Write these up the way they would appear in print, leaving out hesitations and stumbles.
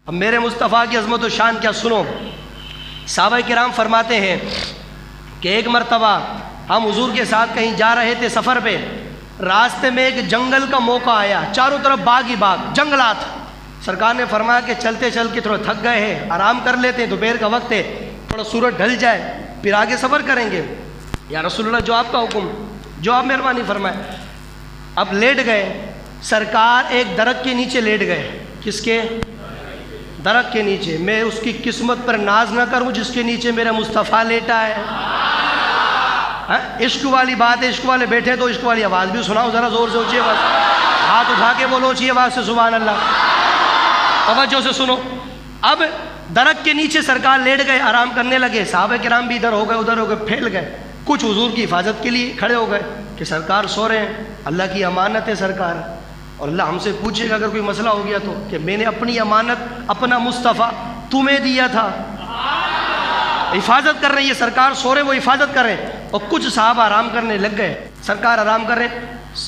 اب میرے مصطفیٰ کی عظمت و شان کیا سنو. صحابہ کرام فرماتے ہیں کہ ایک مرتبہ ہم حضور کے ساتھ کہیں جا رہے تھے سفر پہ. راستے میں ایک جنگل کا موقع آیا، چاروں طرف باغ ہی باغ، جنگلات. سرکار نے فرمایا کہ چلتے چل کے تھوڑا تھک گئے ہیں، آرام کر لیتے ہیں، دوپہر کا وقت ہے، تھوڑا سورج ڈھل جائے پھر آگے سفر کریں گے. یا رسول اللہ جو آپ کا حکم، جو آپ مہربانی فرمائے. اب لیٹ گئے، سرکار ایک درخت کے نیچے لیٹ گئے. کس کے؟ درخت کے نیچے. میں اس کی قسمت پر ناز نہ کروں جس کے نیچے میرا مصطفیٰ لیٹا ہے. عشق والی بات ہے، عشق والے بیٹھے تو عشق والی آواز بھی سناؤ ذرا زور سے، اونچی آواز، ہاتھ اٹھا کے بولو اونچی آواز سے سبحان اللہ. توجہ سے سنو. اب درخت کے نیچے سرکار لیٹ گئے، آرام کرنے لگے. صحابہ کرام بھی ادھر ہو گئے ادھر ہو گئے، پھیل گئے. کچھ حضور کی حفاظت کے لیے کھڑے ہو گئے کہ سرکار سو رہے ہیں، اللہ کی امانت ہے سرکار، اور اللہ ہم سے پوچھے گا اگر کوئی مسئلہ ہو گیا تو کہ میں نے اپنی امانت، اپنا مصطفیٰ تمہیں دیا تھا. حفاظت کر رہے ہیں، یہ سرکار سو رہے وہ حفاظت کر رہے ہیں. اور کچھ صحابہ آرام کرنے لگ گئے. سرکار آرام کر رہے ہیں،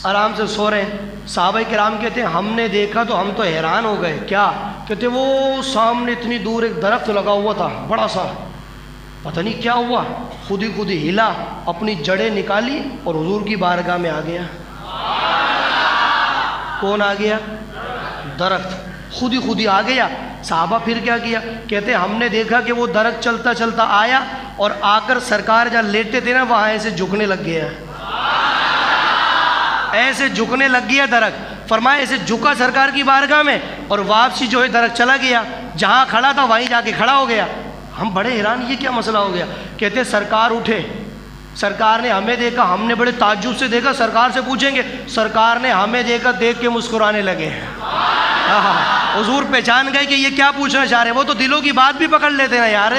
آرام سے سو رہے ہیں. صحابہ کرام کہتے ہیں ہم نے دیکھا تو ہم تو حیران ہو گئے. کیا؟ کہتے وہ سامنے اتنی دور ایک درخت لگا ہوا تھا بڑا سا، پتہ نہیں کیا ہوا، خود ہی ہلا، اپنی جڑیں نکالی اور حضور کی بارگاہ میں آ گیا. کون آ گیا؟ درخت خود ہی آ گیا. صحابہ پھر کیا کیا؟ کہتے ہم نے دیکھا کہ وہ درخت چلتا چلتا آیا اور آ کر سرکار جہاں لیٹے تھے نا وہاں ایسے جھکنے لگ گیا، ایسے جھکنے لگ گیا درخت. فرمایا ایسے جھکا سرکار کی بارگاہ میں اور واپسی جو ہے درخت چلا گیا، جہاں کھڑا تھا وہیں جا کے کھڑا ہو گیا. ہم بڑے حیران، یہ کیا مسئلہ ہو گیا؟ کہتے سرکار اٹھے، سرکار نے ہمیں دیکھا، ہم نے بڑے تعجب سے دیکھا. سرکار سے پوچھیں گے، سرکار نے ہمیں دیکھا، دیکھ کے مسکرانے لگے. حضور پہچان گئے کہ یہ کیا پوچھنا چاہ رہے ہیں. وہ تو دلوں کی بات بھی پکڑ لیتے ہیں یار،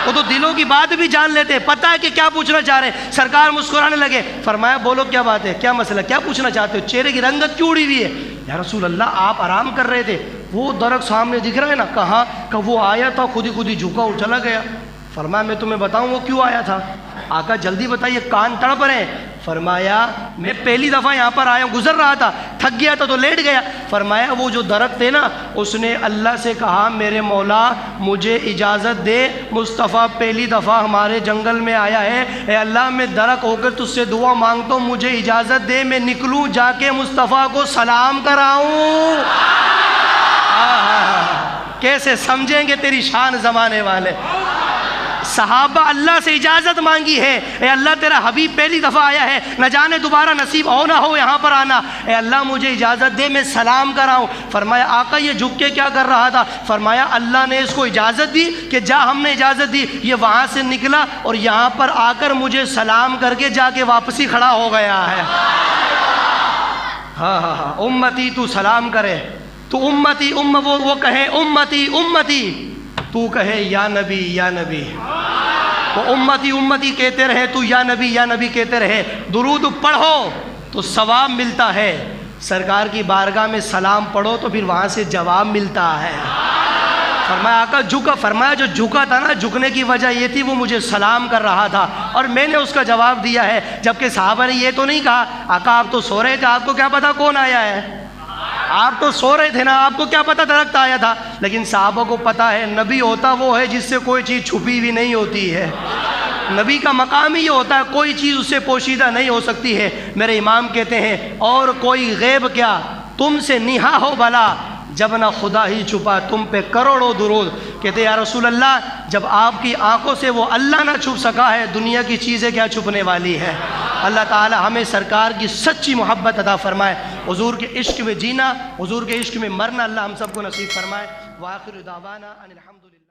وہ تو دلوں کی بات بھی جان لیتے ہیں، پتہ ہے کہ کیا پوچھنا چاہ رہے ہیں. سرکار مسکرانے لگے. فرمایا بولو کیا بات ہے، کیا مسئلہ، کیا پوچھنا چاہتے ہو، چہرے کی رنگت کیوں اڑی ہوئی ہے؟ یا رسول اللہ آپ آرام کر رہے تھے، وہ درخت سامنے دکھ رہا ہے نا. کہاں کہ وہ آیا تھا خود ہی جھکا اور چلا گیا. فرمایا میں تمہیں بتاؤں وہ کیوں آیا تھا؟ آقا جلدی بتائیے، کان تڑپ رہے ہیں. فرمایا میں پہلی دفعہ یہاں پر آیا ہوں، گزر رہا تھا، تھک گیا تھا تو لیٹ گیا. فرمایا وہ جو درخت ہے نا اس نے اللہ سے کہا میرے مولا مجھے اجازت دے، مصطفیٰ پہلی دفعہ ہمارے جنگل میں آیا ہے، اے اللہ میں درخت ہو کر تجھ سے دعا مانگتا ہوں، مجھے اجازت دے میں نکلوں جا کے مصطفیٰ کو سلام کراؤں. کیسے سمجھیں گے تیری شان زمانے والے. صحابہ اللہ سے اجازت مانگی ہے، اے اللہ تیرا حبیب پہلی دفعہ آیا ہے، نہ جانے دوبارہ نصیب ہو نہ ہو یہاں پر آنا، اے اللہ مجھے اجازت دے میں سلام کراؤں. فرمایا آقا یہ جھک کے کیا کر رہا تھا؟ فرمایا اللہ نے اس کو اجازت دی کہ جا، ہم نے اجازت دی، یہ وہاں سے نکلا اور یہاں پر آ کر مجھے سلام کر کے جا کے واپسی کھڑا ہو گیا ہے. ہاں امتی تو سلام کرے، تو امتی وہ کہے امتی امتی، تو کہے یا نبی یا نبی. وہ امتی کہتے رہے، تو یا نبی کہتے رہے. درود پڑھو تو ثواب ملتا ہے، سرکار کی بارگاہ میں سلام پڑھو تو پھر وہاں سے جواب ملتا ہے. فرمایا آقا جھکا، فرمایا جو جھکا تھا نا، جھکنے کی وجہ یہ تھی وہ مجھے سلام کر رہا تھا اور میں نے اس کا جواب دیا ہے. جبکہ صحابہ نے یہ تو نہیں کہا آقا آپ تو سو رہے تھے، آپ کو کیا پتا کون آیا ہے، آپ تو سو رہے تھے نا، آپ کو کیا پتا درخت آیا تھا. لیکن صحابہ کو پتا ہے نبی ہوتا وہ ہے جس سے کوئی چیز چھپی بھی نہیں ہوتی ہے. نبی کا مقام ہی یہ ہوتا ہے، کوئی چیز اس سے پوشیدہ نہیں ہو سکتی ہے. میرے امام کہتے ہیں اور کوئی غیب کیا تم سے نہا ہو بھلا، جب نہ خدا ہی چھپا تم پہ کروڑوں درود. کہتے یا رسول اللہ جب آپ کی آنکھوں سے وہ اللہ نہ چھپ سکا ہے، دنیا کی چیزیں کیا چھپنے والی ہے. اللہ تعالی ہمیں سرکار کی سچی محبت عطا فرمائے، حضور کے عشق میں جینا، حضور کے عشق میں مرنا اللہ ہم سب کو نصیب فرمائے. وآخر دعوانا ان الحمد للہ.